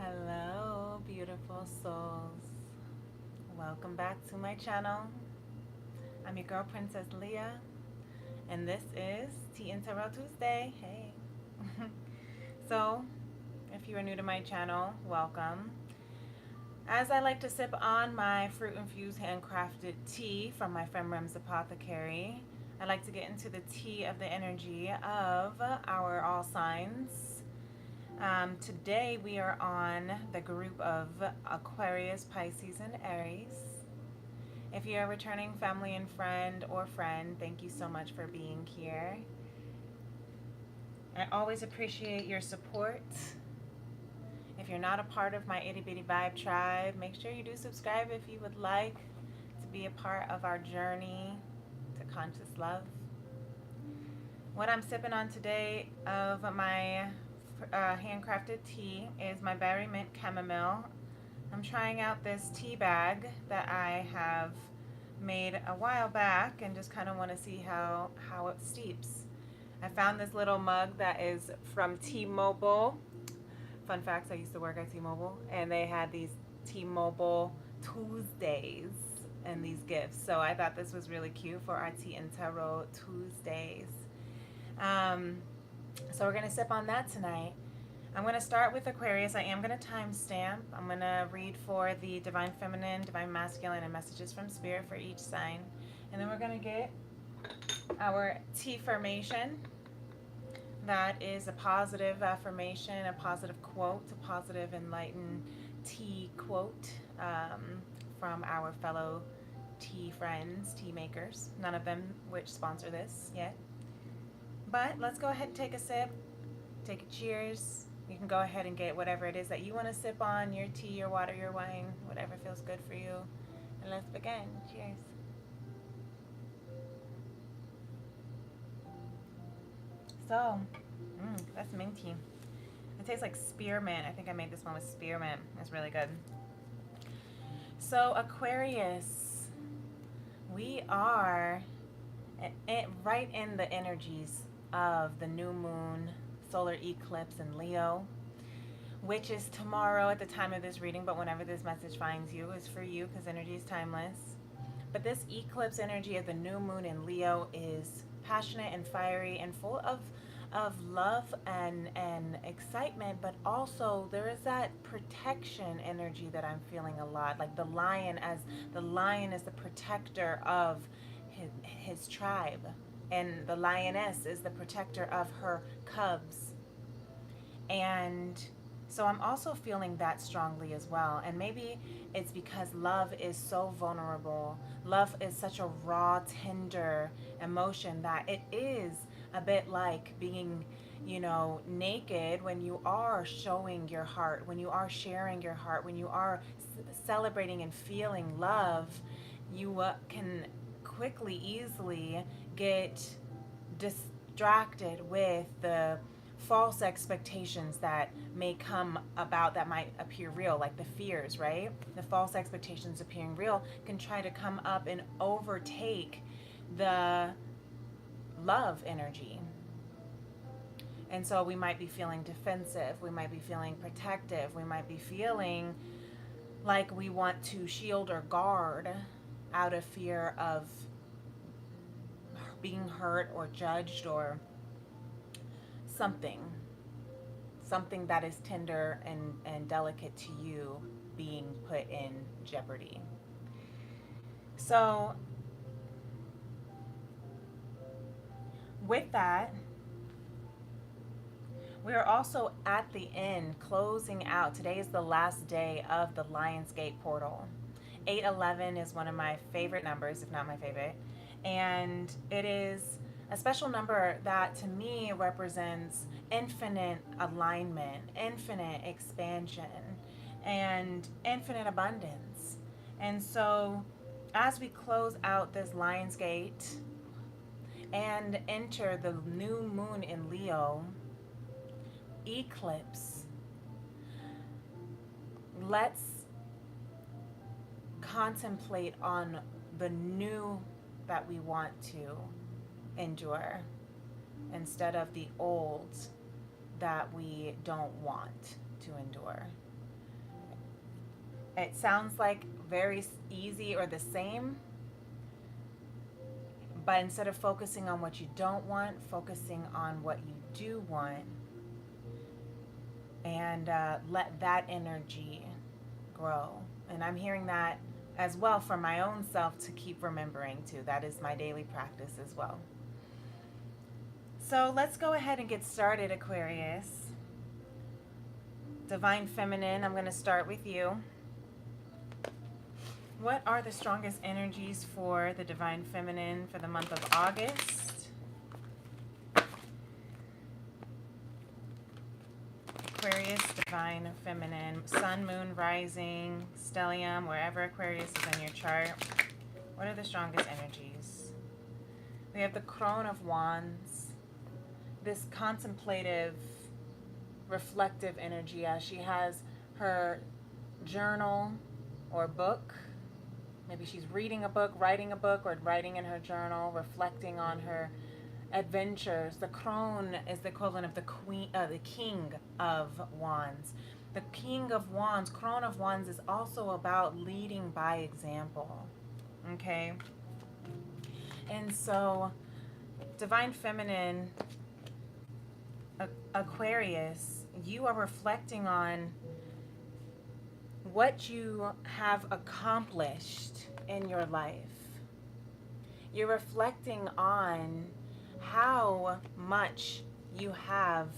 Hello, beautiful souls. Welcome back to my channel. I'm your girl, Princess Leah, and this is Tea and Tarot Tuesday. Hey. So, if you are new to my channel, welcome. As I like to sip on my fruit-infused handcrafted tea from my friend Rem's Apothecary, I like to get into the tea of the energy of our all signs. Today we are on the group of Aquarius, Pisces, and Aries. If you're a returning family and friend or friend, thank you so much for being here. I always appreciate your support. If you're not a part of my Itty Bitty Vibe tribe, make sure you do subscribe if you would like to be a part of our journey to conscious love. What I'm sipping on today of my handcrafted tea is my Berry Mint Chamomile. I'm trying out this tea bag that I have made a while back and just kind of want to see how it steeps. I found this little mug that is from T-Mobile. Fun facts, I used to work at T-Mobile, and they had these T-Mobile Tuesdays and these gifts. So I thought this was really cute for our Tea and Tarot Tuesdays. So we're going to sip on that tonight. I'm going to start with Aquarius. I am going to timestamp. I'm going to read for the Divine Feminine, Divine Masculine, and messages from Spirit for each sign. And then we're going to get our tea formation. That is a positive affirmation, a positive quote, a positive enlightened tea quote from our fellow tea friends, tea makers. None of them which sponsor this yet. But let's go ahead and take a sip, take a cheers. You can go ahead and get whatever it is that you want to sip on, your tea, your water, your wine, whatever feels good for you. And let's begin. Cheers. So, that's minty. It tastes like spearmint. I think I made this one with spearmint. It's really good. So, Aquarius, we are right in the energies of the new moon solar eclipse in Leo, which is tomorrow at the time of this reading, but whenever this message finds you is for you because energy is timeless. But this eclipse energy of the new moon in Leo is passionate and fiery and full of love and excitement, but also there is that protection energy that I'm feeling a lot, like the lion, as the lion is the protector of his tribe, and the lioness is the protector of her cubs. And so I'm also feeling that strongly as well. And maybe it's because love is so vulnerable. Love is such a raw, tender emotion that it is a bit like being, naked when you are showing your heart, when you are sharing your heart, when you are celebrating and feeling love. You can quickly, easily get distracted with the false expectations that may come about that might appear real, like the fears, right? The false expectations appearing real can try to come up and overtake the love energy. And so we might be feeling defensive, we might be feeling protective, we might be feeling like we want to shield or guard out of fear of being hurt or judged or something that is tender and delicate to you being put in jeopardy. So with that, we are also at the end, closing out. Today is the last day of the Lionsgate portal. 811 is one of my favorite numbers, if not my favorite. And it is a special number that to me represents infinite alignment, infinite expansion, and infinite abundance. And so as we close out this Lionsgate and enter the new moon in Leo eclipse, let's contemplate on the new that we want to endure instead of the old that we don't want to endure. It sounds like very easy or the same, but instead of focusing on what you don't want, focusing on what you do want, and let that energy grow. And I'm hearing that as well for my own self to keep remembering too. That is my daily practice as well. So let's go ahead and get started, Aquarius. Divine Feminine, I'm going to start with you. What are the strongest energies for the Divine Feminine for the month of August? Aquarius, Divine Feminine, Sun, Moon, Rising, Stellium, wherever Aquarius is in your chart. What are the strongest energies? We have the Crone of Wands, this contemplative, reflective energy as she has her journal or book. Maybe she's reading a book, or writing in her journal, reflecting on her adventures. The crone is the equivalent of the King of Wands. The King of Wands, Crone of Wands, is also about leading by example. Okay? And so, Divine Feminine, Aquarius, you are reflecting on what you have accomplished in your life. You're reflecting on how much you have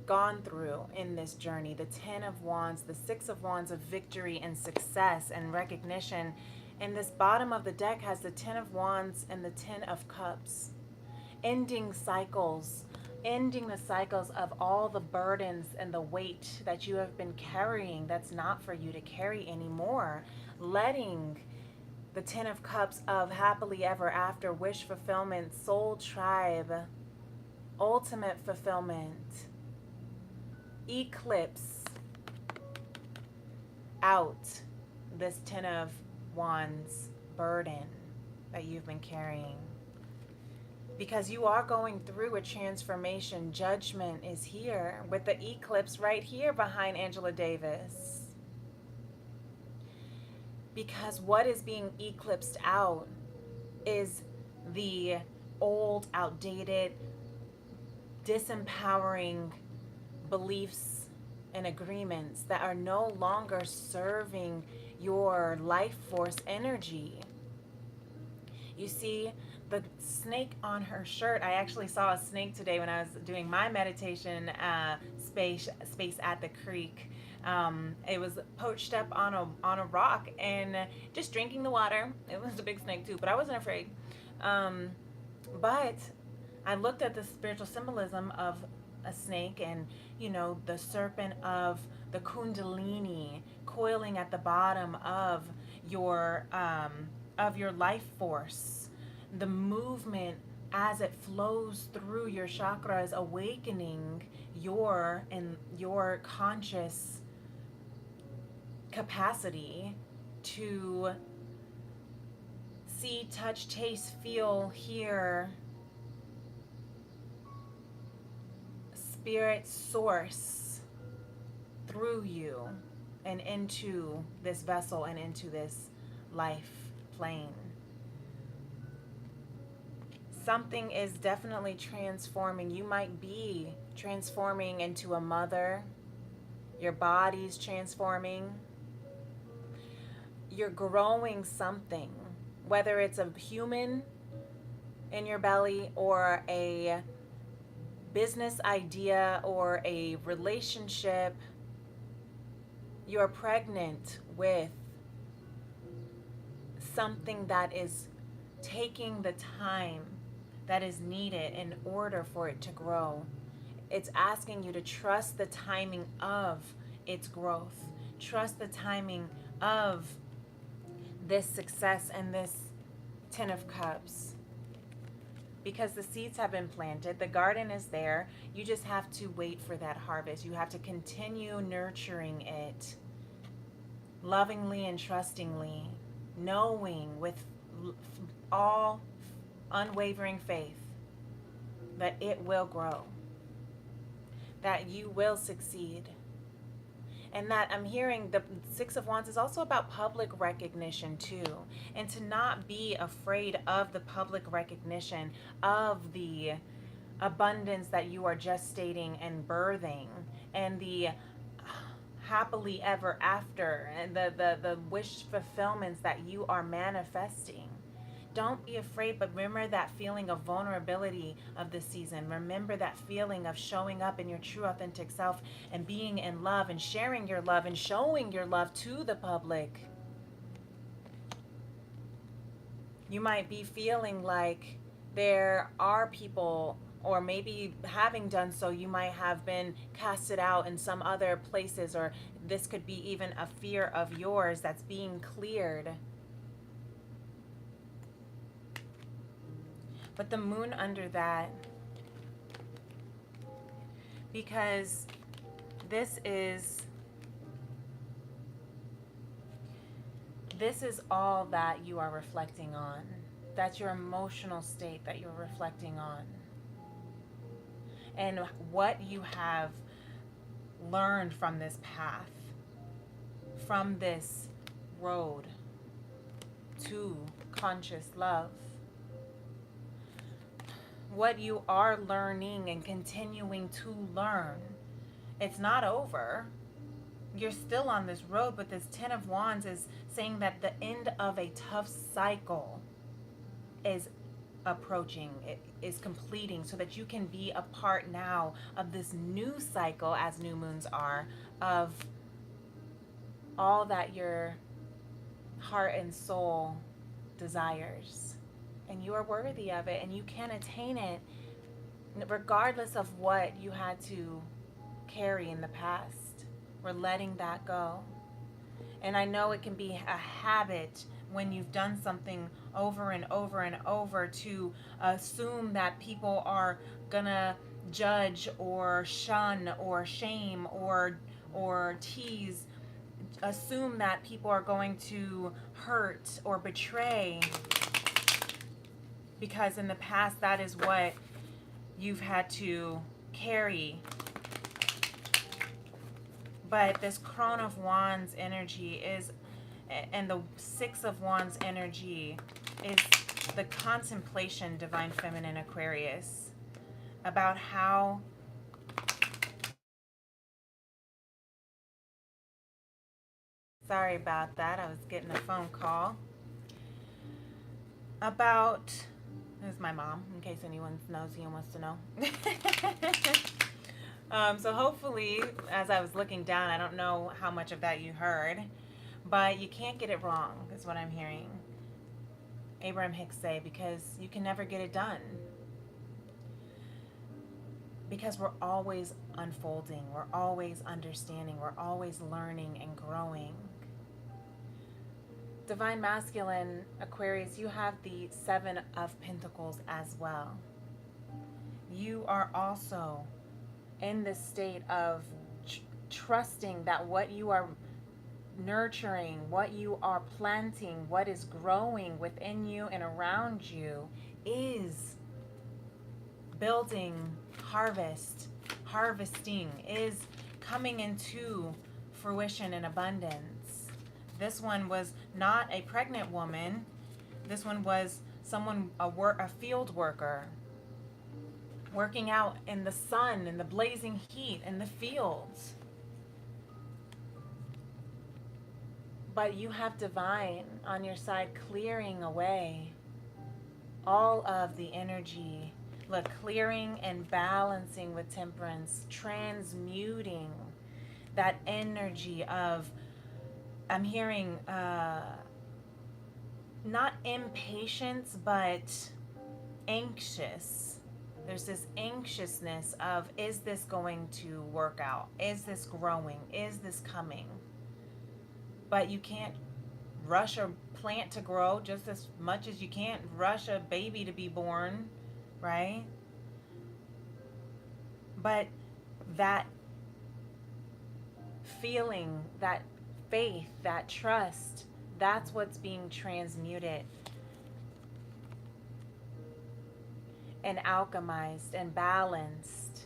gone through in this journey. The Ten of Wands, the Six of Wands of victory and success and recognition. And this bottom of the deck has the Ten of Wands and the Ten of Cups. Ending cycles, ending the cycles of all the burdens and the weight that you have been carrying that's not for you to carry anymore. Letting the Ten of Cups of happily ever after, wish fulfillment, soul tribe, ultimate fulfillment, eclipse out this Ten of Wands burden that you've been carrying. Because you are going through a transformation. Judgment is here with the eclipse right here behind Angela Davis. Because what is being eclipsed out is the old, outdated, disempowering beliefs and agreements that are no longer serving your life force energy. You see, the snake on her shirt, I actually saw a snake today when I was doing my meditation space at the creek. It was poached up on a rock and just drinking the water. It was a big snake too, but I wasn't afraid. But I looked at the spiritual symbolism of a snake and, you know, the serpent of the Kundalini coiling at the bottom of your life force. The movement as it flows through your chakras, awakening your conscious capacity to see, touch, taste, feel, hear, spirit source through you and into this vessel and into this life plane. Something is definitely transforming. You might be transforming into a mother. Your body's transforming. You're growing something, whether it's a human in your belly or a business idea or a relationship. You're pregnant with something that is taking the time that is needed in order for it to grow. It's asking you to trust the timing of its growth. Trust the timing of this success and this Ten of Cups. Because the seeds have been planted, the garden is there. You just have to wait for that harvest. You have to continue nurturing it lovingly and trustingly, knowing with all unwavering faith that it will grow, that you will succeed, And that I'm hearing the Six of Wands is also about public recognition too. And to not be afraid of the public recognition of the abundance that you are gestating and birthing, and the happily ever after, and the wish fulfillments that you are manifesting. Don't be afraid, but remember that feeling of vulnerability of this season. Remember that feeling of showing up in your true authentic self and being in love and sharing your love and showing your love to the public. You might be feeling like there are people, or maybe having done so, you might have been casted out in some other places, or this could be even a fear of yours that's being cleared. But the moon under that, because this is all that you are reflecting on. That's your emotional state that you're reflecting on. And what you have learned from this path, from this road to conscious love. What you are learning and continuing to learn. It's not over. You're still on this road, but this Ten of Wands is saying that the end of a tough cycle is approaching, it is completing, so that you can be a part now of this new cycle, as new moons are, of all that your heart and soul desires. And you are worthy of it, and you can attain it regardless of what you had to carry in the past. We're letting that go. And I know it can be a habit when you've done something over and over and over to assume that people are gonna judge or shun or shame or tease. Assume that people are going to hurt or betray, because in the past that is what you've had to carry. But this Crown of Wands energy is, and the Six of Wands energy is the contemplation, Divine Feminine Aquarius, about how sorry about that, I was getting a phone call about, this is my mom, in case anyone knows and wants to know. So hopefully, as I was looking down, I don't know how much of that you heard, but you can't get it wrong, is what I'm hearing Abraham Hicks say, because you can never get it done. Because we're always unfolding, we're always understanding, we're always learning and growing. Divine Masculine Aquarius, you have the Seven of Pentacles as well. You are also in this state of trusting that what you are nurturing, what you are planting, what is growing within you and around you is building harvesting, is coming into fruition and abundance. This one was not a pregnant woman. This one was someone, a field worker, working out in the sun, in the blazing heat, in the fields. But you have divine on your side, clearing away all of the energy. Look, clearing and balancing with Temperance, transmuting that energy of, I'm hearing not impatience, but anxious. There's this anxiousness of, is this going to work out? Is this growing? Is this coming? But you can't rush a plant to grow just as much as you can't rush a baby to be born, right? But that feeling, that faith, that trust, that's what's being transmuted and alchemized and balanced.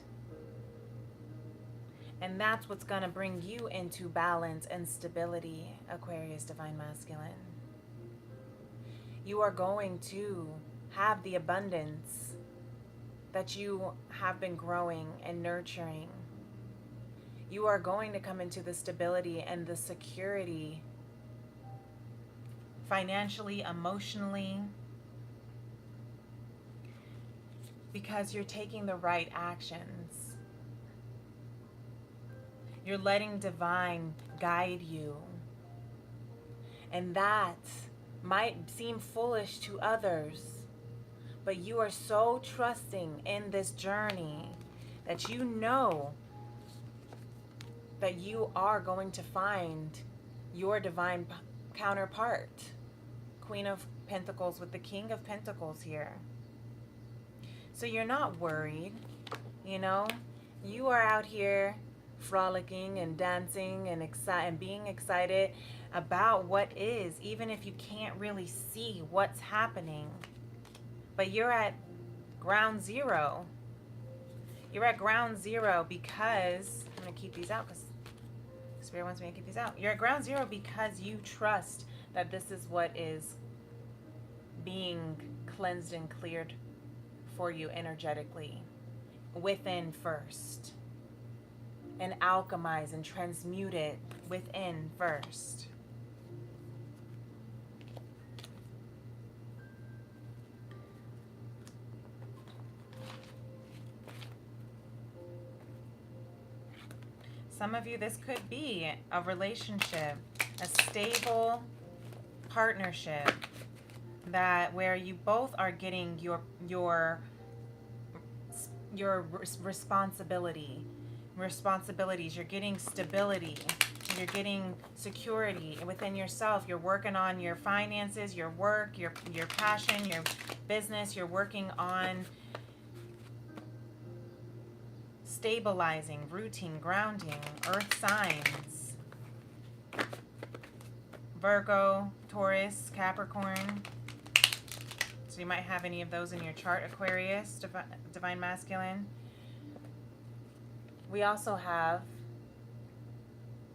And that's what's going to bring you into balance and stability, Aquarius Divine Masculine. You are going to have the abundance that you have been growing and nurturing. You are going to come into the stability and the security, financially, emotionally, because you're taking the right actions. You're letting divine guide you. And that might seem foolish to others, but you are so trusting in this journey that you know that you are going to find your divine counterpart. Queen of Pentacles with the King of Pentacles here. So you're not worried, you know? You are out here frolicking and dancing and being excited about what is, even if you can't really see what's happening. But you're at ground zero. You're at ground zero because, I'm going to keep these out because Spirit wants me to keep these out. You're at ground zero because you trust that this is what is being cleansed and cleared for you energetically within first. And alchemize and transmute it within first. Some of you, this could be a relationship, a stable partnership that where you both are getting your responsibilities, you're getting stability, you're getting security within yourself. You're working on your finances, your work, your passion, your business. You're working on stabilizing, rooting, grounding, earth signs. Virgo, Taurus, Capricorn. So you might have any of those in your chart, Aquarius, Divine Masculine. We also have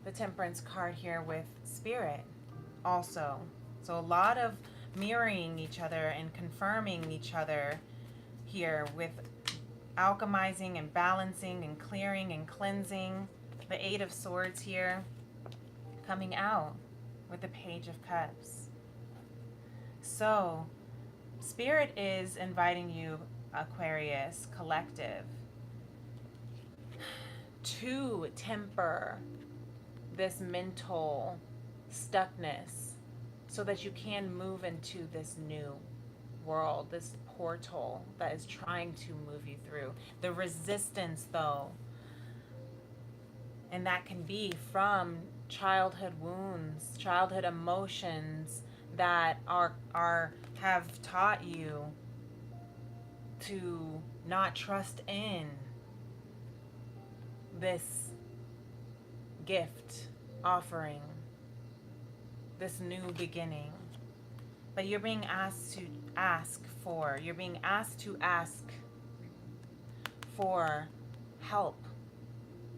the Temperance card here with Spirit also. So a lot of mirroring each other and confirming each other here with alchemizing and balancing and clearing and cleansing. The Eight of Swords here coming out with the Page of Cups. So Spirit is inviting you, Aquarius Collective, to temper this mental stuckness so that you can move into this new world, this portal that is trying to move you through. The resistance, though, and that can be from childhood wounds, childhood emotions that have taught you to not trust in this gift offering, this new beginning. But you're being asked to ask for help,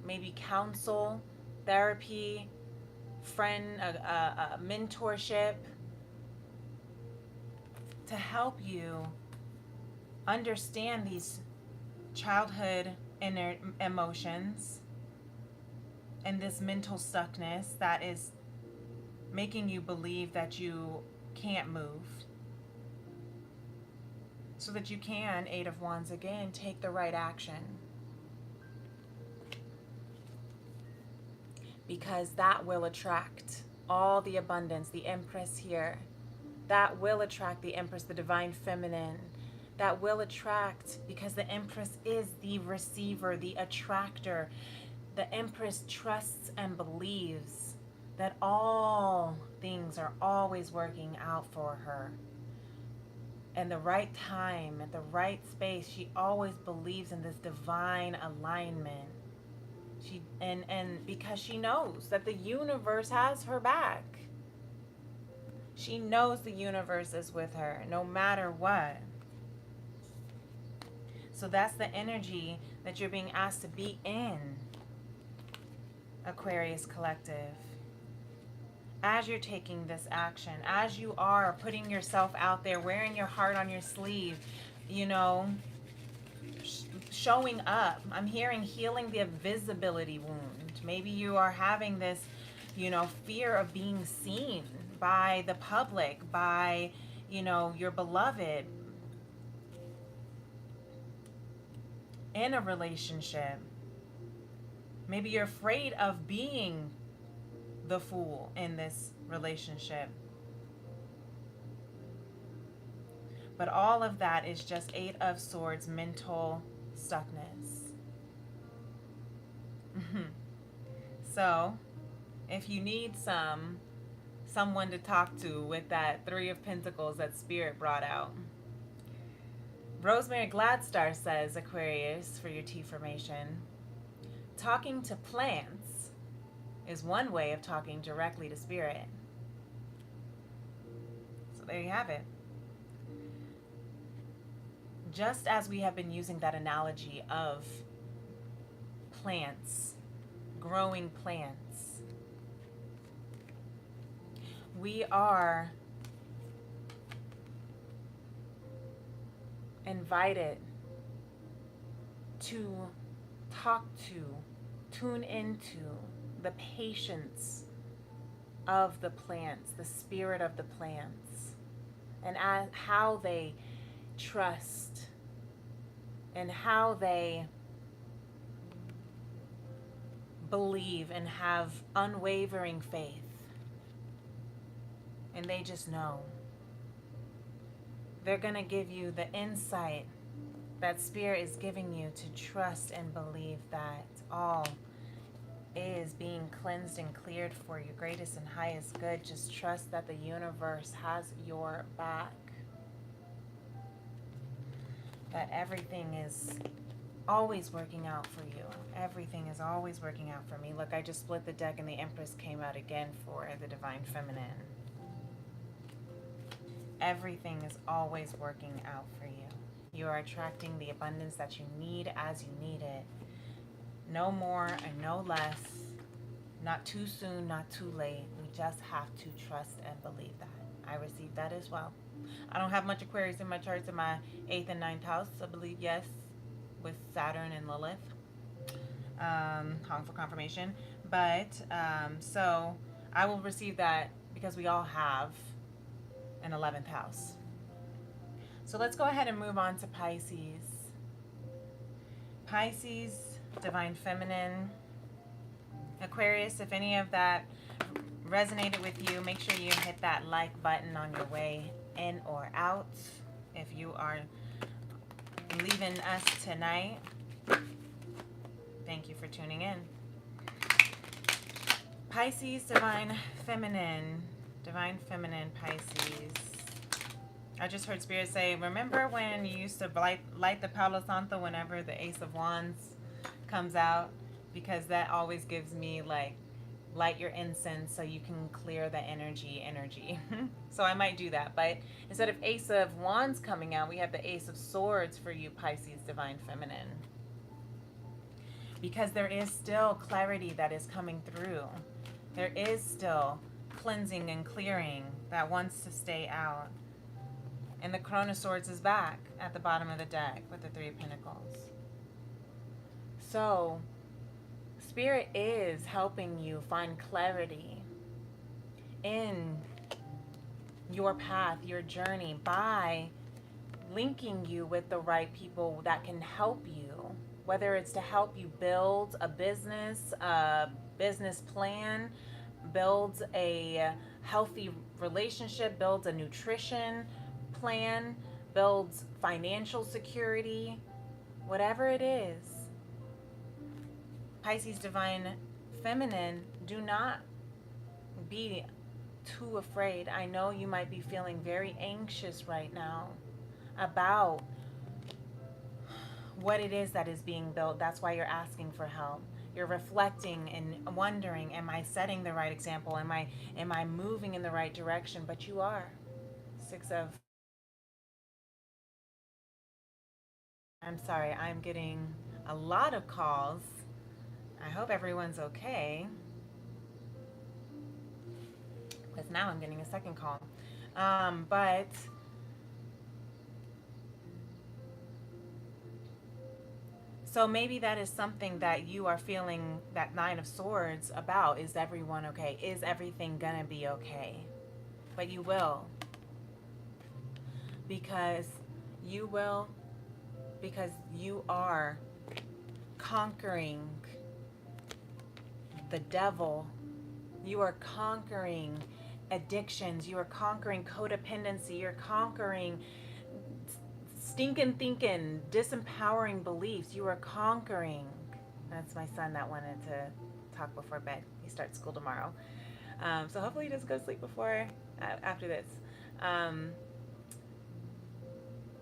maybe counsel, therapy, friend, a mentorship, to help you understand these childhood inner emotions and this mental stuckness that is making you believe that you can't move, so that you can, Eight of Wands again, take the right action. Because that will attract all the abundance, the Empress here. That will attract the Empress, the Divine Feminine. That will attract, because the Empress is the receiver, the attractor. The Empress trusts and believes that all things are always working out for her. In the right time, at the right space, she always believes in this divine alignment. And because she knows that the universe has her back. She knows the universe is with her no matter what. So that's the energy that you're being asked to be in. Aquarius Collective, as you're taking this action, as you are putting yourself out there, wearing your heart on your sleeve, you know, showing up. I'm hearing healing the visibility wound. Maybe you are having this, you know, fear of being seen by the public, by, you know, your beloved in a relationship. Maybe you're afraid of being the fool in this relationship. But all of that is just Eight of Swords mental stuckness. So, if you need someone to talk to with that Three of Pentacles that Spirit brought out, Rosemary Gladstar says, Aquarius, for your T formation, talking to plants is one way of talking directly to Spirit. So there you have it. Just as we have been using that analogy of plants, growing plants, we are invited to talk to, tune into the patience of the plants, the spirit of the plants, and how they trust and how they believe and have unwavering faith. And they just know. They're going to give you the insight that Spirit is giving you to trust and believe that all is being cleansed and cleared for your greatest and highest good. Just trust that the universe has your back. That everything is always working out for you. Everything is always working out for me. Look, I just split the deck and the Empress came out again for the Divine Feminine. Everything is always working out for you. You are attracting the abundance that you need as you need it. No more and no less. Not too soon, not too late. We just have to trust and believe that. I received that as well. I don't have much Aquarius in my charts in my 8th and 9th house, I believe, yes, with Saturn and Lilith. Hung for confirmation. But, so I will receive that because we all have an 11th house. So let's go ahead and move on to Pisces. Pisces, Divine Feminine. Aquarius, if any of that resonated with you, make sure you hit that like button on your way in or out. If you are leaving us tonight, thank you for tuning in. Pisces, Divine Feminine. Divine Feminine, Pisces. I just heard Spirit say, remember when you used to light the Palo Santo whenever the Ace of Wands comes out? Because that always gives me like, light your incense so you can clear the energy. So I might do that. But instead of Ace of Wands coming out, we have the Ace of Swords for you, Pisces, Divine Feminine. Because there is still clarity that is coming through. There is still cleansing and clearing that wants to stay out. And the Crown of Swords is back at the bottom of the deck with the Three of Pentacles. So Spirit is helping you find clarity in your path, your journey, by linking you with the right people that can help you. Whether it's to help you build a business plan, build a healthy relationship, build a nutrition plan, build financial security, whatever it is. Pisces, Divine Feminine, do not be too afraid. I know you might be feeling very anxious right now about what it is that is being built. That's why you're asking for help. You're reflecting and wondering, am I setting the right example? Am I moving in the right direction? But you are. I'm sorry, I'm getting a lot of calls. I hope everyone's okay. Because now I'm getting a second call. But so maybe that is something that you are feeling that Nine of Swords about. Is everyone okay? Is everything gonna be okay? But you will. Because you will. Because you are conquering the devil. You are conquering addictions. You are conquering codependency. You're conquering stinking thinking, disempowering beliefs. You are conquering. That's my son that wanted to talk before bed. He starts school tomorrow. So hopefully he doesn't go to sleep before, after this.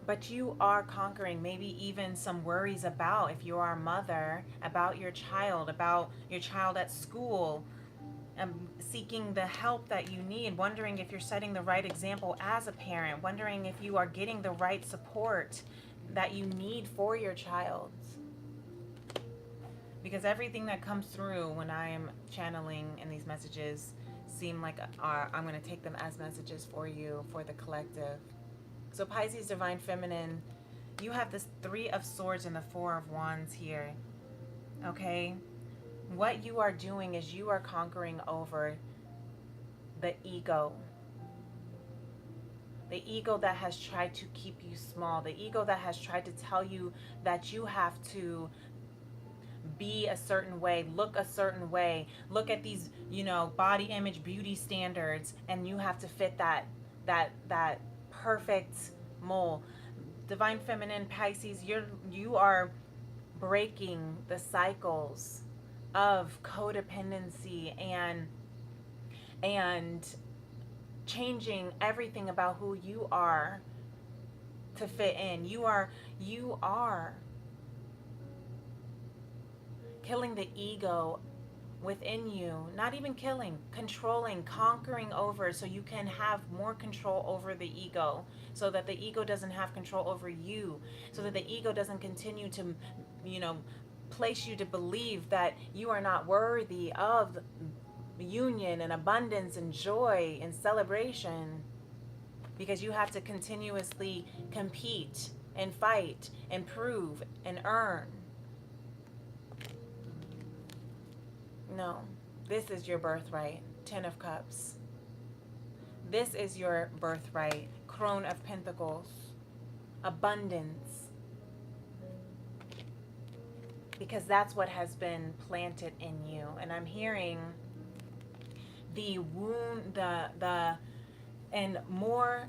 But you are conquering maybe even some worries about, if you are a mother, about your child at school, seeking the help that you need, wondering if you're setting the right example as a parent, wondering if you are getting the right support that you need for your child. Because everything that comes through when I am channeling in these messages seem like I'm going to take them as messages for you, for the collective. So Pisces, Divine Feminine, you have this Three of Swords and the Four of Wands here. Okay? What you are doing is you are conquering over the ego. The ego that has tried to keep you small. The ego that has tried to tell you that you have to be a certain way, look a certain way, look at these, body image, beauty standards, and you have to fit that perfect mold. Divine Feminine, Pisces, you are breaking the cycles of codependency and changing everything about who you are to fit in. You are killing the ego within you, not even killing, controlling, conquering over, so you can have more control over the ego, so that the ego doesn't have control over you, so that the ego doesn't continue to, place you to believe that you are not worthy of union and abundance and joy and celebration, because you have to continuously compete and fight and prove and earn. No, this is your birthright. Ten of Cups. This is your birthright. Crone of Pentacles. Abundance. Because that's what has been planted in you. And I'm hearing the wound, and more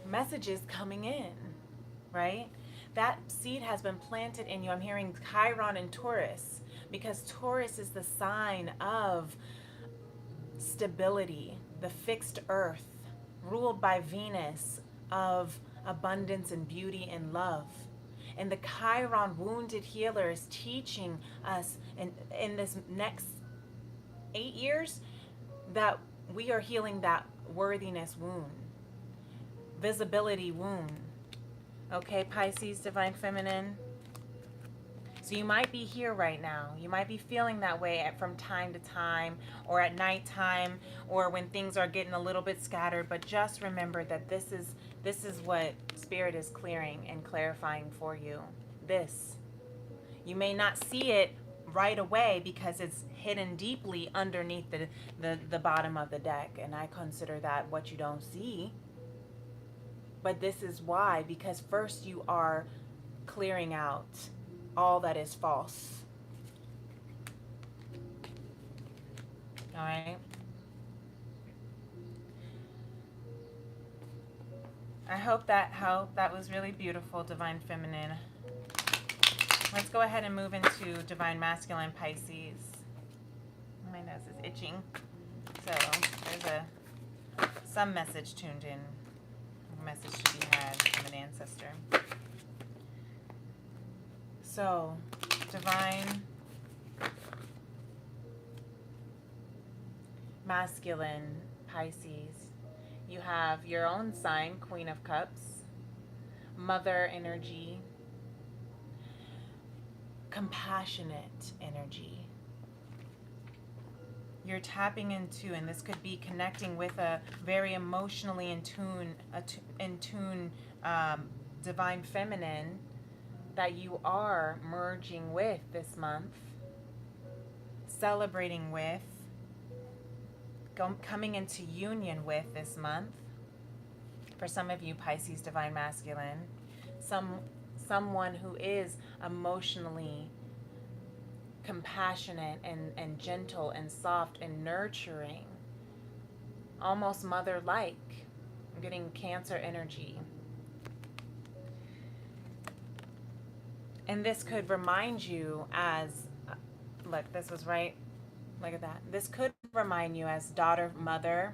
messages coming in, right? That seed has been planted in you. I'm hearing Chiron and Taurus, because Taurus is the sign of stability, the fixed earth, ruled by Venus, of abundance and beauty and love. And the Chiron wounded healer is teaching us in this next 8 years that we are healing that worthiness wound, visibility wound. Okay, Pisces, Divine Feminine. So you might be here right now. You might be feeling that way from time to time, or at nighttime, or when things are getting a little bit scattered. But just remember that this is what Spirit is clearing and clarifying for you. This. You may not see it right away because it's hidden deeply underneath the bottom of the deck. And I consider that what you don't see. But this is why, because first you are clearing out all that is false. All right. I hope that helped. That was really beautiful, Divine Feminine. Let's go ahead and move into Divine Masculine, Pisces. My nose is itching. So there's some message tuned in. A message to be had from an ancestor. So, Divine Masculine, Pisces. You have your own sign, Queen of Cups, Mother energy, compassionate energy. You're tapping into, and this could be connecting with a very emotionally in tune divine feminine that you are merging with this month, celebrating with, coming into union with this month. For some of you, Pisces divine masculine, someone who is emotionally compassionate and gentle and soft and nurturing, almost mother-like. I'm getting Cancer energy. And this could remind you as, look, this was right, look at that. This could remind you as daughter, mother,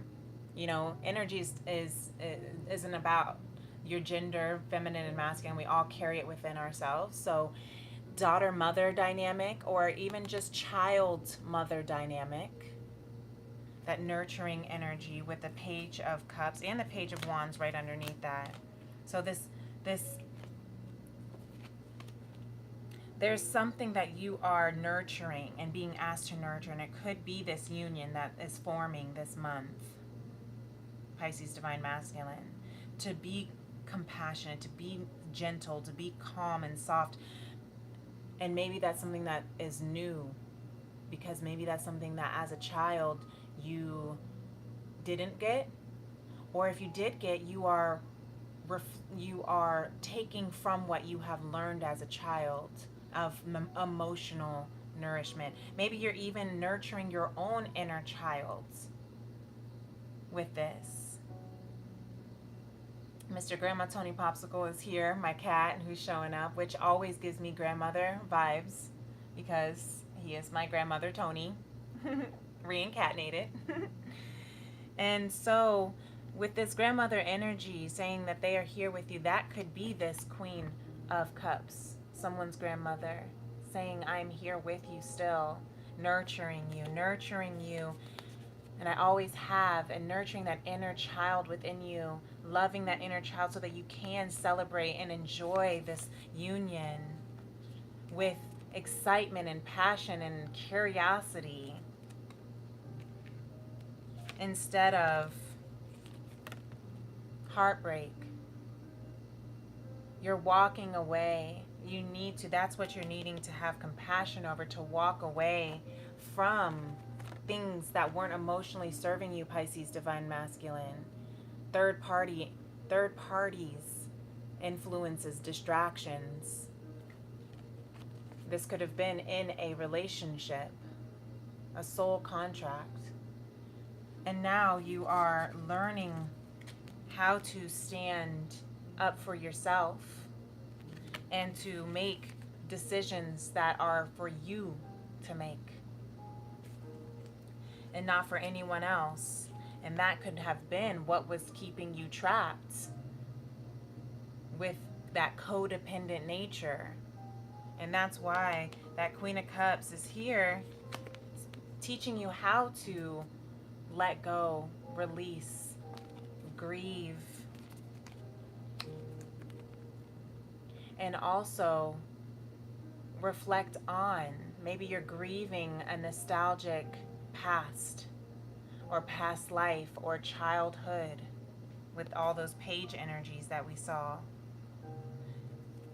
you know, energy isn't about your gender, feminine and masculine. We all carry it within ourselves. So daughter-mother dynamic, or even just child-mother dynamic, that nurturing energy with the Page of Cups and the Page of Wands right underneath that. So there's something that you are nurturing and being asked to nurture, and it could be this union that is forming this month, Pisces divine masculine, to be compassionate, to be gentle, to be calm and soft. And maybe that's something that is new, because maybe that's something that as a child you didn't get, or if you did get, you are taking from what you have learned as a child of emotional nourishment. Maybe you're even nurturing your own inner child with this. Mr. Grandma Tony Popsicle is here, my cat who's showing up, which always gives me grandmother vibes because he is my grandmother Tony, reincarnated. And so with this grandmother energy saying that they are here with you, that could be this Queen of Cups, someone's grandmother, saying, I'm here with you still, nurturing you. And I always have, and nurturing that inner child within you, loving that inner child so that you can celebrate and enjoy this union with excitement and passion and curiosity, instead of heartbreak. You're walking away. You need to, that's what you're needing to have compassion over, to walk away from things that weren't emotionally serving you, Pisces divine masculine. Third parties, influences, distractions. This could have been in a relationship, a soul contract. And now you are learning how to stand up for yourself and to make decisions that are for you to make and not for anyone else. And that could have been what was keeping you trapped with that codependent nature. And that's why that Queen of Cups is here, teaching you how to let go, release, grieve, and also reflect on, maybe you're grieving a nostalgic past or past life or childhood with all those page energies that we saw.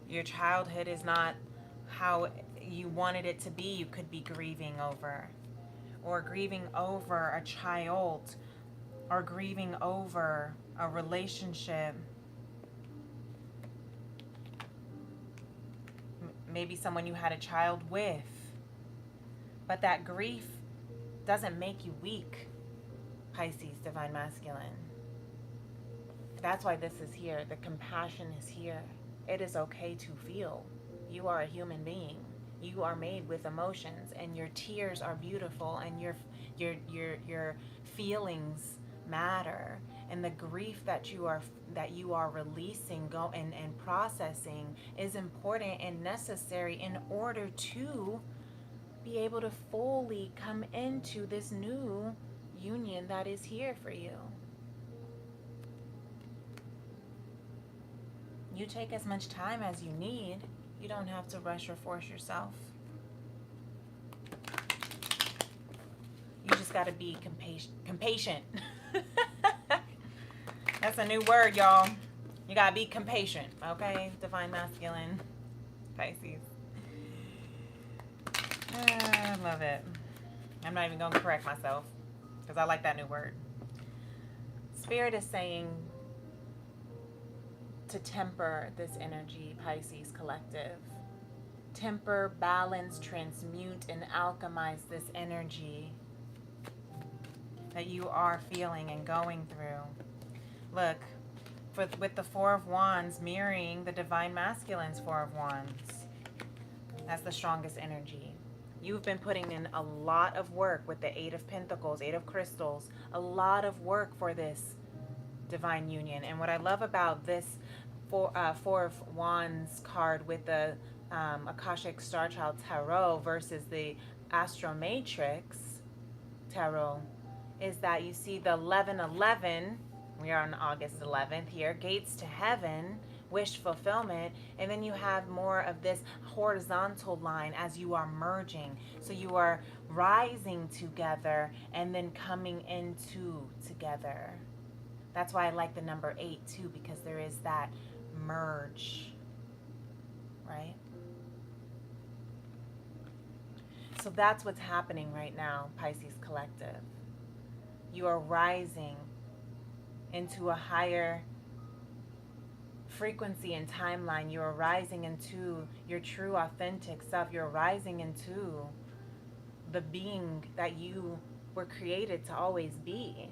Your childhood is not how you wanted it to be. You could be grieving over, or grieving over a child, or grieving over a relationship. Maybe someone you had a child with. But that grief doesn't make you weak, Pisces divine masculine. That's why this is here. The compassion is here. It is okay to feel. You are a human being. You are made with emotions, and your tears are beautiful, and your feelings matter, and the grief that you are releasing, and processing is important and necessary in order to be able to fully come into this new union that is here for you. You take as much time as you need. You don't have to rush or force yourself. You just got to be compatient. That's a new word, y'all. You got to be compatient, okay? Divine Masculine, Pisces. I love it. I'm not even going to correct myself because I like that new word. Spirit is saying to temper this energy, Pisces collective. Temper, balance, transmute, and alchemize this energy that you are feeling and going through. Look, with the Four of Wands mirroring the Divine Masculine's Four of Wands. That's the strongest energy. You've been putting in a lot of work with the Eight of Pentacles, Eight of Crystals, a lot of work for this divine union. And what I love about this Four of Wands card with the Akashic Star Child Tarot versus the Astro Matrix Tarot is that you see the 1111. We are on August 11th here. Gates to heaven, wish fulfillment. And then you have more of this horizontal line as you are merging. So you are rising together and then coming into together. That's why I like the number 8 too, because there is that merge, right? So that's what's happening right now, Pisces Collective. You are rising into a higher frequency and timeline. You are rising into your true, authentic self. You're rising into the being that you were created to always be.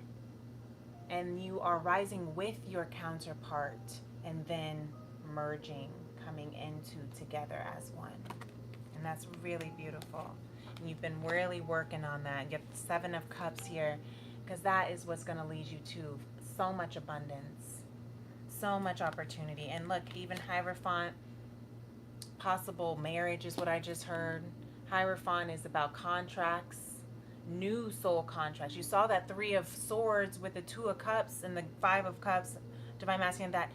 And you are rising with your counterpart and then merging, coming into together as one. And that's really beautiful. And you've been really working on that. You have the Seven of Cups here, because that is what's going to lead you to so much abundance, so much opportunity. And look, even Hierophant, possible marriage is what I just heard. Hierophant is about contracts, new soul contracts. You saw that Three of Swords with the Two of Cups and the Five of Cups, Divine Masculine, that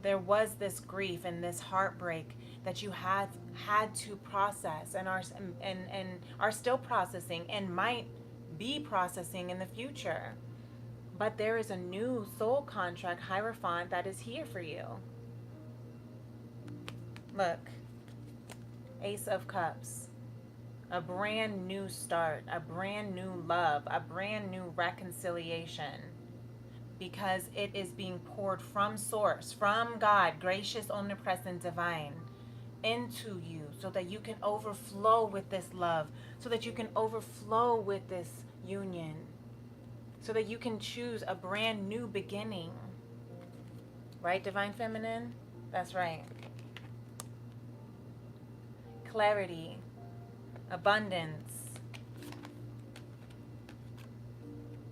there was this grief and this heartbreak that you had to process and are still processing and might be processing in the future. But there is a new soul contract, Hierophant, that is here for you. Look, Ace of Cups. A brand new start, a brand new love, a brand new reconciliation. Because it is being poured from source, from God, gracious, omnipresent, divine, into you so that you can overflow with this love, so that you can overflow with this union, so that you can choose a brand new beginning. Right, Divine Feminine? That's right. Clarity, abundance,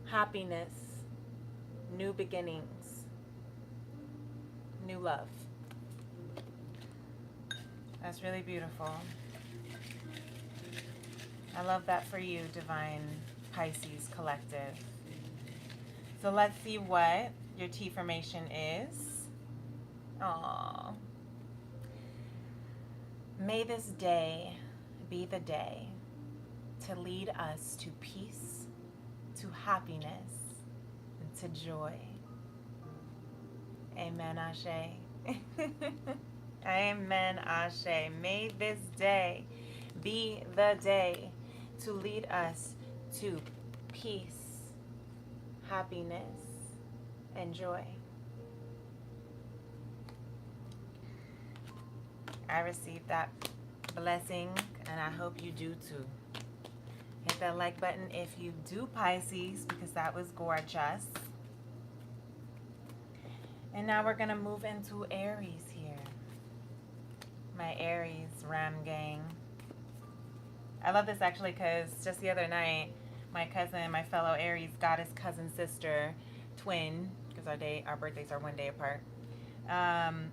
happiness, new beginnings, new love. That's really beautiful. I love that for you, Divine Pisces Collective. So let's see what your T formation is. Aww. May this day be the day to lead us to peace, to happiness, and to joy. Amen, Ashe. Amen, Ashe. May this day be the day to lead us to peace, happiness, and joy. I received that blessing, and I hope you do too. Hit that like button if you do, Pisces, because that was gorgeous. And now we're going to move into Aries here. My Aries Ram gang. I love this actually because just the other night, my cousin, my fellow Aries goddess cousin sister, twin, because our birthdays are one day apart.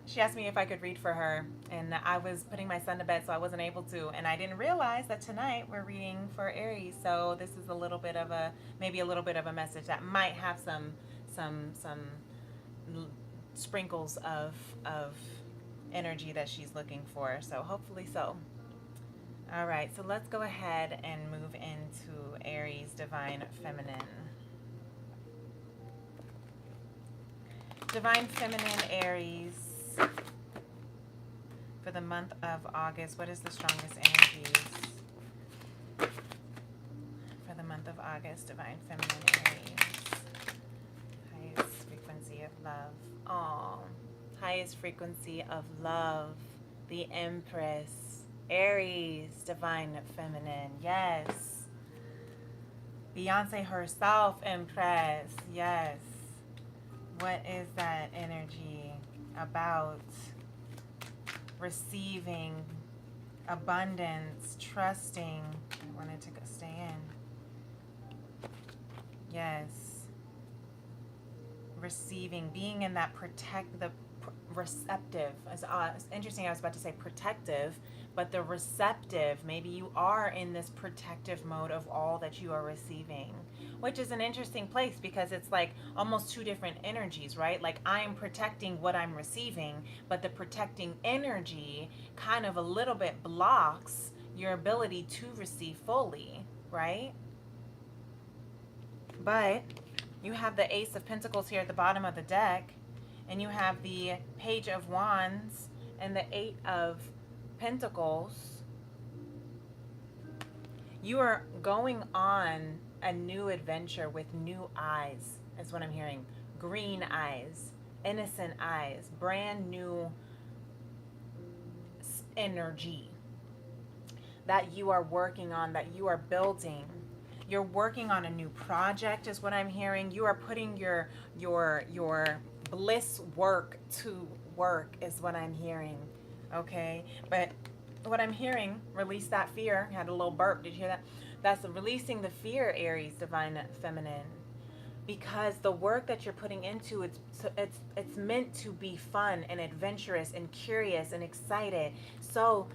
She asked me if I could read for her, and I was putting my son to bed, so I wasn't able to, and I didn't realize that tonight we're reading for Aries. So this is a little bit of maybe a little bit of a message that might have some sprinkles of energy that she's looking for. So hopefully so. All right, so let's go ahead and move into Aries, Divine Feminine. Divine Feminine, Aries, for the month of August. What is the strongest energies for the month of August, Divine Feminine, Aries? Highest frequency of love. Oh, highest frequency of love. The Empress. Aries, Divine Feminine. Yes. Beyonce herself, Empress. Yes. What is that energy about? Receiving, abundance, trusting. I wanted to stay in. Yes. Receiving, being in that receptive. It's interesting, I was about to say protective, but the receptive, maybe you are in this protective mode of all that you are receiving, which is an interesting place because it's like almost two different energies, right? Like I'm protecting what I'm receiving, but the protecting energy kind of a little bit blocks your ability to receive fully, right? But you have the Ace of Pentacles here at the bottom of the deck, and you have the Page of Wands and the Eight of Pentacles. You are going on a new adventure with new eyes, is what I'm hearing. Green eyes, innocent eyes, brand new energy that you are working on, that you are building. You're working on a new project, is what I'm hearing. You are putting your bliss work to work, is what I'm hearing. Okay, but what I'm hearing, release that fear. I had a little burp. Did you hear that? That's releasing the fear, Aries, Divine Feminine. Because the work that you're putting into it's meant to be fun and adventurous and curious and excited. So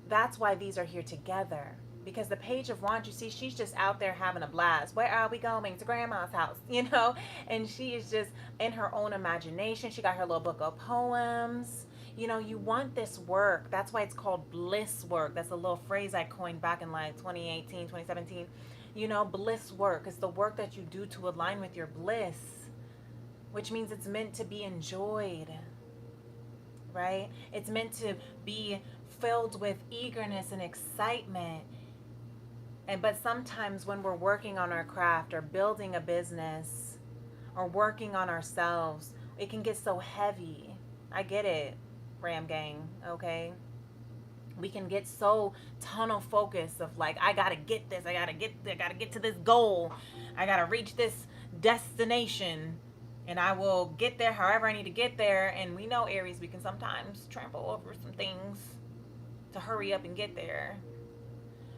that's why these are here together. Because the Page of Wands, you see, she's just out there having a blast. Where are we going? To grandma's house, you know? And she is just in her own imagination. She got her little book of poems. You know, you want this work. That's why it's called bliss work. That's a little phrase I coined back in like 2018, 2017. You know, bliss work is the work that you do to align with your bliss, which means it's meant to be enjoyed, right? It's meant to be filled with eagerness and excitement. But sometimes when we're working on our craft or building a business or working on ourselves, it can get so heavy. I get it, Ram Gang, okay? We can get so tunnel focused of like, I gotta get this, I gotta get to this goal, I gotta reach this destination, and I will get there however I need to get there. And we know, Aries, we can sometimes trample over some things to hurry up and get there.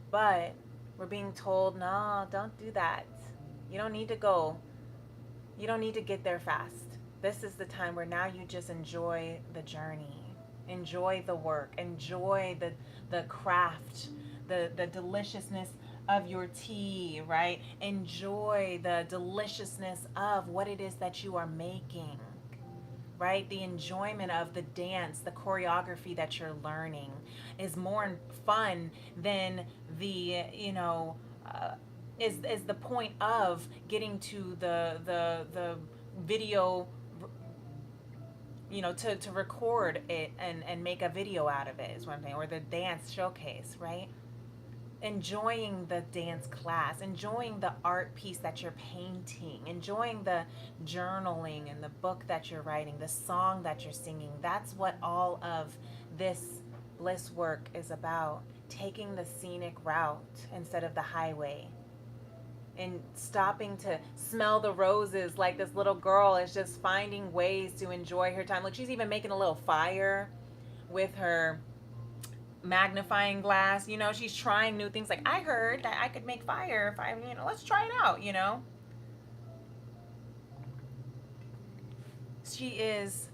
But we're being told, no, don't do that. You don't need to go. You don't need to get there fast. This is the time where now you just enjoy the journey. Enjoy the work. Enjoy the craft, the deliciousness of your tea, right? Enjoy the deliciousness of what it is that you are making, right? The enjoyment of the dance, the choreography that you're learning is more fun than the, is the point of getting to the video, to record it and make a video out of it, is one thing, or the dance showcase, right? Enjoying the dance class, enjoying the art piece that you're painting, enjoying the journaling and the book that you're writing, the song that you're singing. That's what all of this bliss work is about. Taking the scenic route instead of the highway, and stopping to smell the roses like this little girl is just finding ways to enjoy her time. Like, she's even making a little fire with her magnifying glass. She's trying new things. Like, I heard that I could make fire if I, let's try it out. She is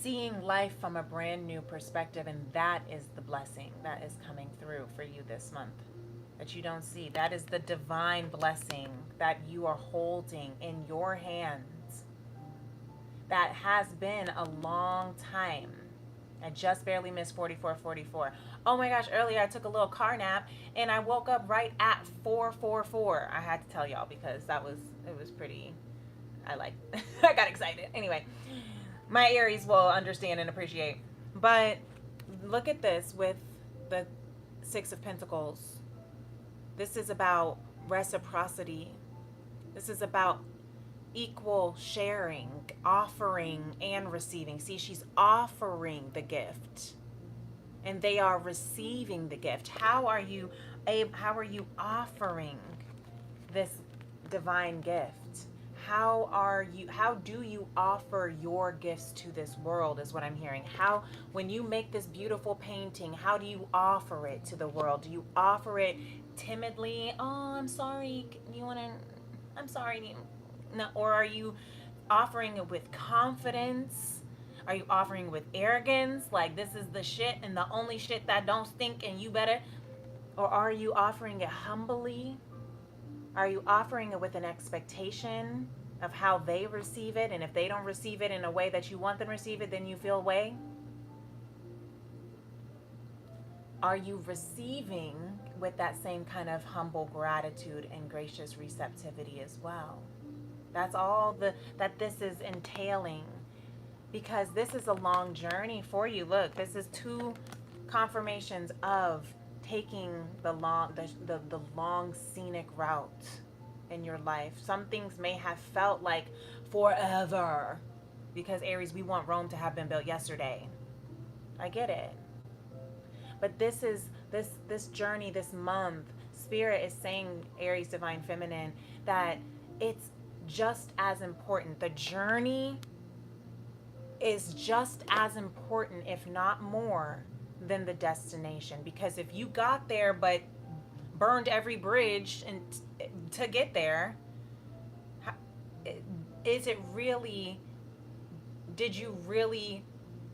seeing life from a brand new perspective, and that is the blessing that is coming through for you this month that you don't see. That is the divine blessing that you are holding in your hands, that has been a long time. I just barely missed 44:44. Oh my gosh, earlier I took a little car nap and I woke up right at 4:44. I had to tell y'all because it was pretty, I got excited. Anyway, my Aries will understand and appreciate. But look at this with the Six of Pentacles. This is about reciprocity. This is about equal sharing, offering and receiving. See, she's offering the gift and they are receiving the gift. How are you offering this divine gift? How do you offer your gifts to this world is what I'm hearing. How, when you make this beautiful painting, how do you offer it to the world? Do you offer it timidly? Oh, I'm sorry. I'm sorry. No, or are you offering it with confidence? Are you offering with arrogance? Like, this is the shit and the only shit that don't stink and you better? Or are you offering it humbly? Are you offering it with an expectation of how they receive it? And if they don't receive it in a way that you want them to receive it, then you feel away? Are you receiving with that same kind of humble gratitude and gracious receptivity as well? That's all that this is entailing, because this is a long journey for you. Look, this is 2 confirmations of taking the long scenic route in your life. Some things may have felt like forever, because Aries, we want Rome to have been built yesterday. I get it. But this is this journey, this month, Spirit is saying, Aries Divine Feminine, that it's just as important. The journey is just as important, if not more, than the destination. Because if you got there but burned every bridge and to get there, is it really, did you really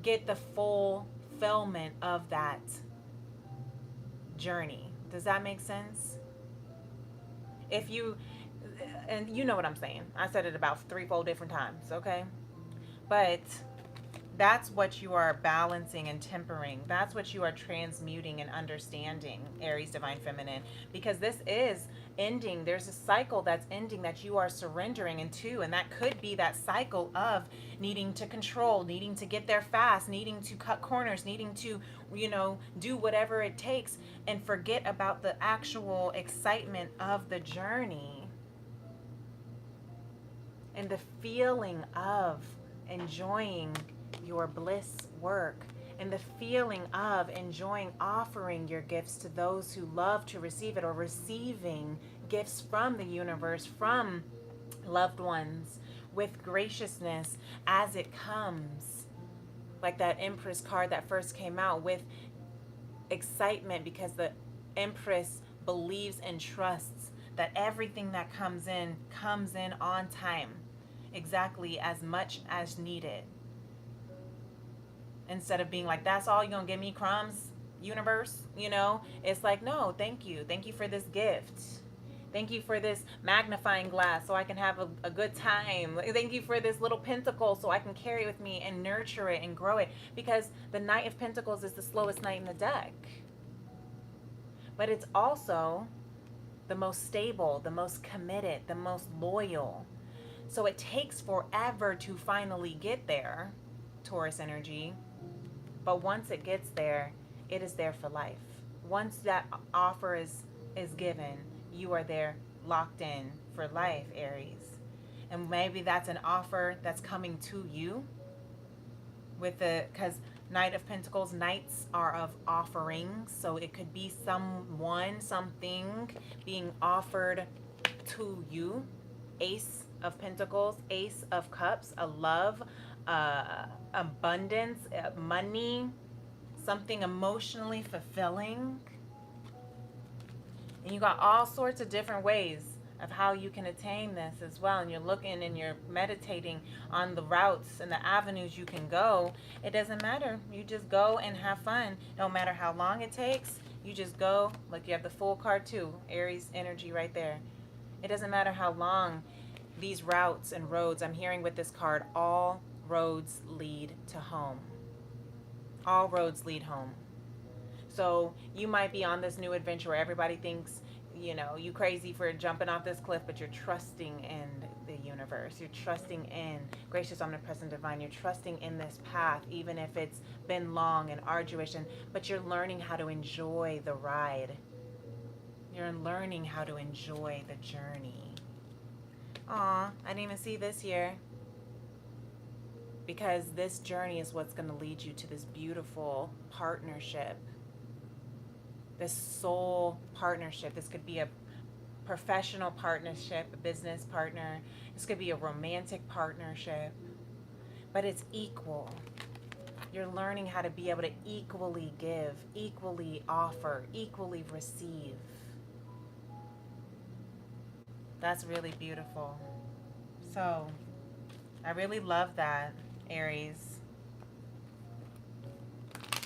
get the fulfillment of that journey? Does that make sense? If you, and you know what I'm saying, I said it about 3-4 different times, okay? But that's what you are balancing and tempering. That's what you are transmuting and understanding, Aries Divine Feminine. Because this is ending. There's a cycle that's ending that you are surrendering into. And that could be that cycle of needing to control, needing to get there fast, needing to cut corners, needing to, do whatever it takes and forget about the actual excitement of the journey and the feeling of enjoying your bliss work and the feeling of enjoying offering your gifts to those who love to receive it, or receiving gifts from the universe, from loved ones, with graciousness as it comes. Like that Empress card that first came out, with excitement, because the Empress believes and trusts that everything that comes in on time, exactly as much as needed. Instead of being like, that's all you're gonna give me, crumbs, universe, it's like, no, thank you for this gift. Thank you for this magnifying glass so I can have a good time. Thank you for this little pentacle so I can carry it with me and nurture it and grow it. Because the Knight of Pentacles is the slowest knight in the deck. But it's also the most stable, the most committed, the most loyal. So it takes forever to finally get there, Taurus energy. But once it gets there, it is there for life. Once that offer is given, you are there, locked in for life, Aries. And maybe that's an offer that's coming to you because Knight of Pentacles, knights are of offerings. So it could be someone, something being offered to you. Ace of Pentacles, Ace of Cups, a love, abundance, money, something emotionally fulfilling. And you got all sorts of different ways of how you can attain this as well. And you're looking and you're meditating on the routes and the avenues you can go. It doesn't matter. You just go and have fun. No matter how long it takes, you just go. Look, you have the Fool card too. Aries energy right there. It doesn't matter how long these routes and roads, I'm hearing with this card, all roads lead to home. All roads lead home. So you might be on this new adventure where everybody thinks, you know, you crazy for jumping off this cliff, but you're trusting in the universe. You're trusting in gracious, omnipresent, divine. You're trusting in this path, even if it's been long and arduous, but you're learning how to enjoy the ride. You're learning how to enjoy the journey. Aw, I didn't even see this here. Because this journey is what's going to lead you to this beautiful partnership. This soul partnership. This could be a professional partnership, a business partner. This could be a romantic partnership. But it's equal. You're learning how to be able to equally give, equally offer, equally receive. That's really beautiful. So, I really love that, Aries.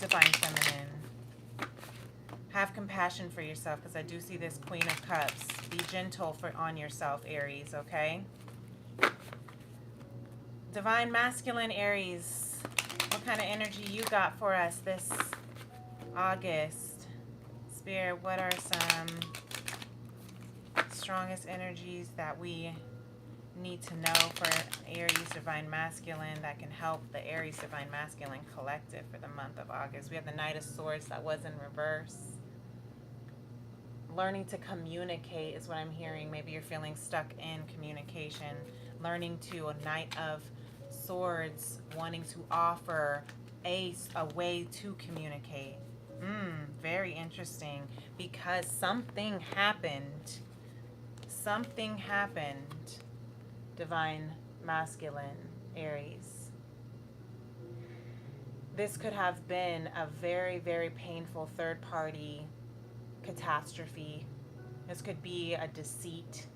Divine Feminine. Have compassion for yourself, because I do see this Queen of Cups. Be gentle on yourself, Aries, okay? Divine Masculine, Aries. What kind of energy you got for us this August? Spirit, what are some strongest energies that we need to know for Aries Divine Masculine that can help the Aries Divine Masculine collective for the month of August? We have the Knight of Swords that was in reverse. Learning to communicate is what I'm hearing. Maybe you're feeling stuck in communication. Learning to, a Knight of Swords, wanting to offer a way to communicate. Very interesting, because something happened. Something happened, Divine Masculine, Aries. This could have been a very, very painful third-party catastrophe. This could be a deceit.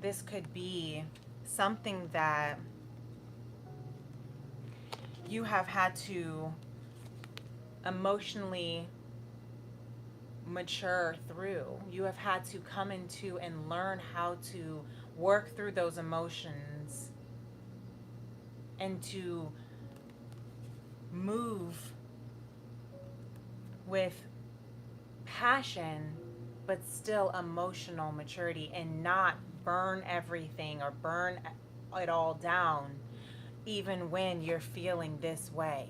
This could be something that you have had to emotionally mature through. You have had to come into and learn how to work through those emotions and to move with passion, but still emotional maturity, and not burn everything or burn it all down, even when you're feeling this way.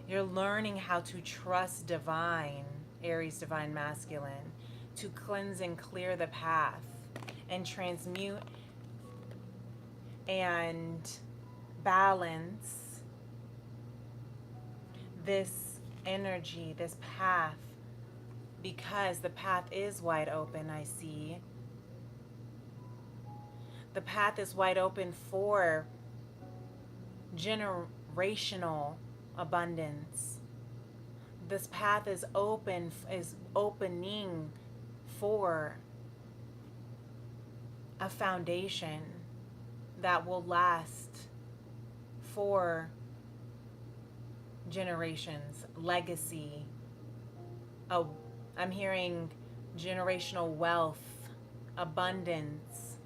You're learning how to trust divine, Aries Divine Masculine, to cleanse and clear the path and transmute and balance this energy, this path, because the path is wide open, I see. The path is wide open for generational abundance. This path is opening for a foundation that will last for generations. Legacy. Oh, I'm hearing generational wealth, abundance,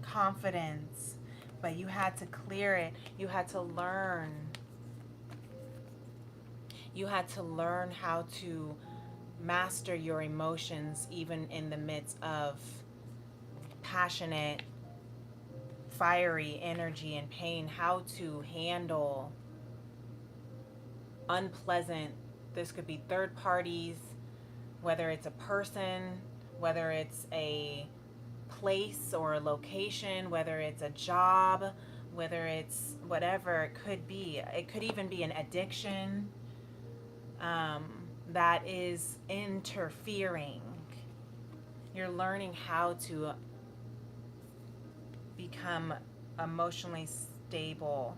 confidence. But you had to clear it. You had to learn. You had to learn how to master your emotions, even in the midst of passionate, fiery energy and pain. How to handle unpleasant, this could be third parties, whether it's a person, whether it's a place or a location, whether it's a job, whether it's whatever it could be. It could even be an addiction that is interfering. You're learning how to become emotionally stable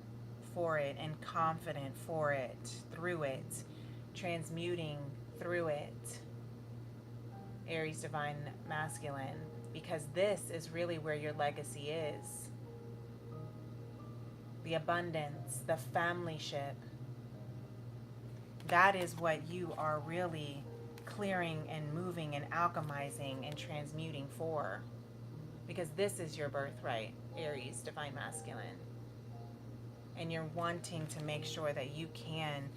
for it and confident for it, through it, transmuting through it, Aries Divine Masculine, because this is really where your legacy is. The abundance, the familyship, that is what you are really clearing and moving and alchemizing and transmuting for, because this is your birthright, Aries Divine Masculine. and you're wanting to make sure that you can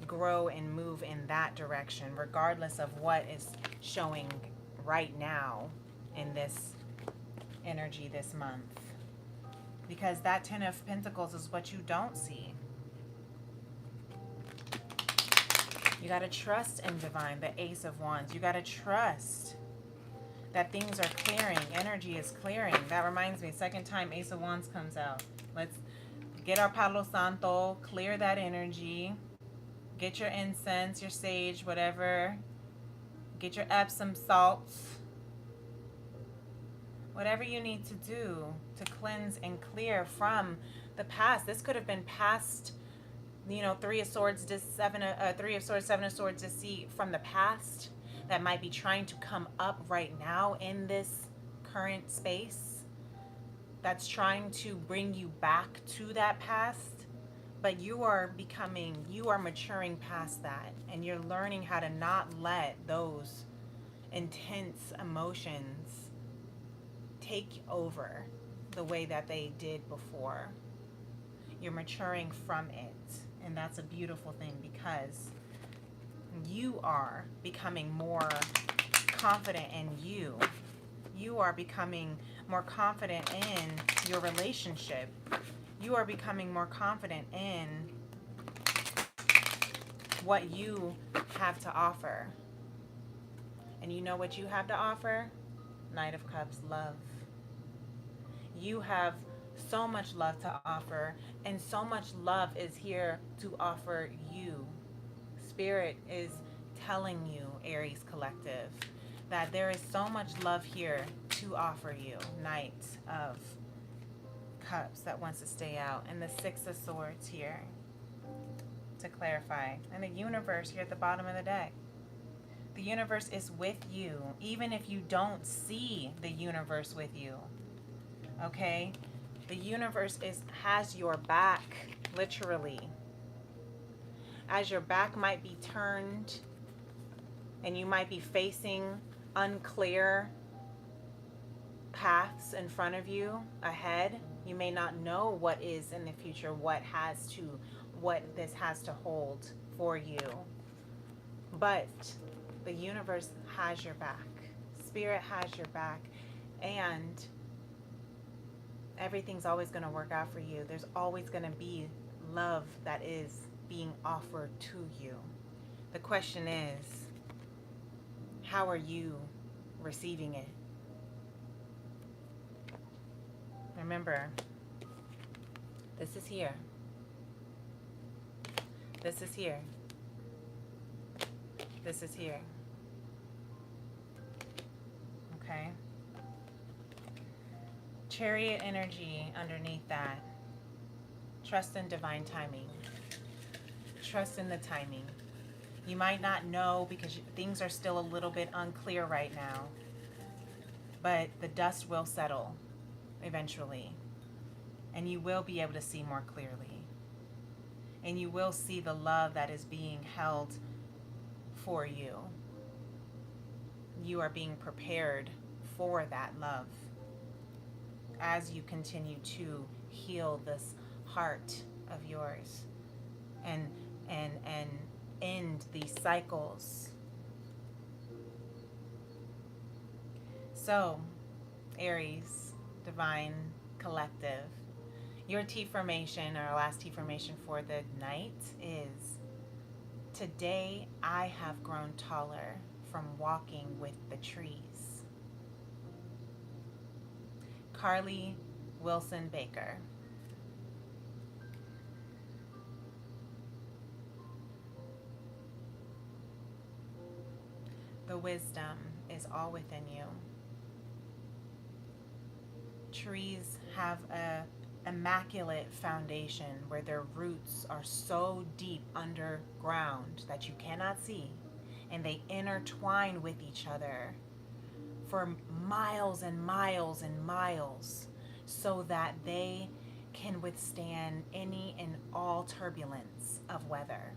grow and move in that direction, regardless of what is showing right now in this energy this month. Because that Ten of Pentacles is what you don't see. You got to trust in divine, the Ace of Wands. You got to trust that things are clearing. Energy is clearing. That reminds me, second time Ace of Wands comes out. Let's get our Palo Santo, clear that energy. Get your incense, your sage, whatever. Get your Epsom salts. Whatever you need to do to cleanse and clear from the past. This could have been past, you know, Three of Swords, Seven of Swords, deceit from the past that might be trying to come up right now in this current space. That's trying to bring you back to that past. But you are maturing past that, and you're learning how to not let those intense emotions take over the way that they did before. You're maturing from it, and that's a beautiful thing, because you are becoming more confident in you. You are becoming more confident in your relationship. You are becoming more confident in what you have to offer. And you know what you have to offer? Knight of Cups, love. You have so much love to offer, and so much love is here to offer you. Spirit is telling you, Aries Collective, that there is so much love here to offer you. Knight of Cups that wants to stay out, and the Six of Swords here to clarify, and the universe here at the bottom of the deck. The universe is with you, even if you don't see the universe with you. Okay? The universe has your back, literally. As your back might be turned and you might be facing unclear paths in front of you ahead, you may not know what is in the future, what this has to hold for you. But the universe has your back. Spirit has your back, and everything's always going to work out for you. There's always going to be love that is being offered to you. The question is, how are you receiving it? Remember, this is here. This is here. This is here. Okay? Chariot energy underneath that. Trust in divine timing. Trust in the timing. You might not know because things are still a little bit unclear right now, but the dust will settle eventually, and you will be able to see more clearly, and you will see the love that is being held for you. You are being prepared for that love as you continue to heal this heart of yours and end these cycles. So, Aries, Divine Collective, your T formation, or last T formation for the night is: today I have grown taller from walking with the trees. Carly Wilson Baker. The wisdom is all within you. Trees have a immaculate foundation where their roots are so deep underground that you cannot see, and they intertwine with each other for miles and miles and miles so that they can withstand any and all turbulence of weather.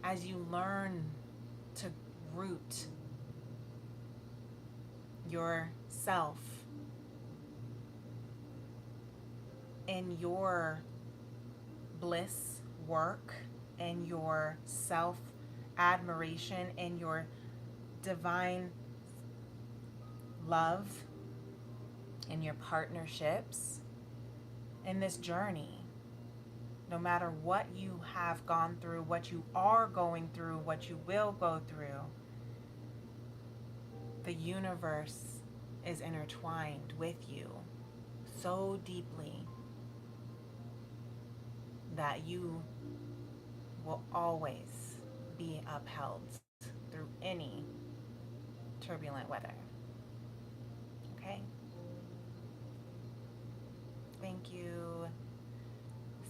As you learn to root yourself in your bliss work, in your self admiration, in your divine love, in your partnerships, in this journey. No matter what you have gone through, what you are going through, what you will go through, the universe is intertwined with you so deeply that you will always be upheld through any turbulent weather. Okay? Thank you,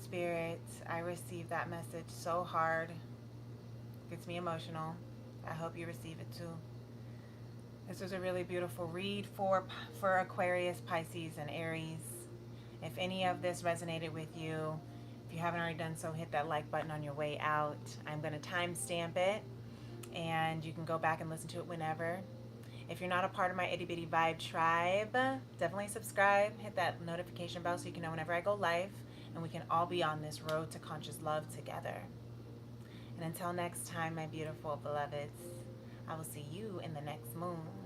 Spirit. I received that message so hard. It gets me emotional. I hope you receive it too. This was a really beautiful read for Aquarius, Pisces, and Aries. If any of this resonated with you, if you haven't already done so, hit that like button on your way out. I'm going to timestamp it, and you can go back and listen to it whenever. If you're not a part of my Itty Bitty Vibe tribe, definitely subscribe. Hit that notification bell so you can know whenever I go live, and we can all be on this road to conscious love together. And until next time, my beautiful beloveds, I will see you in the next moon.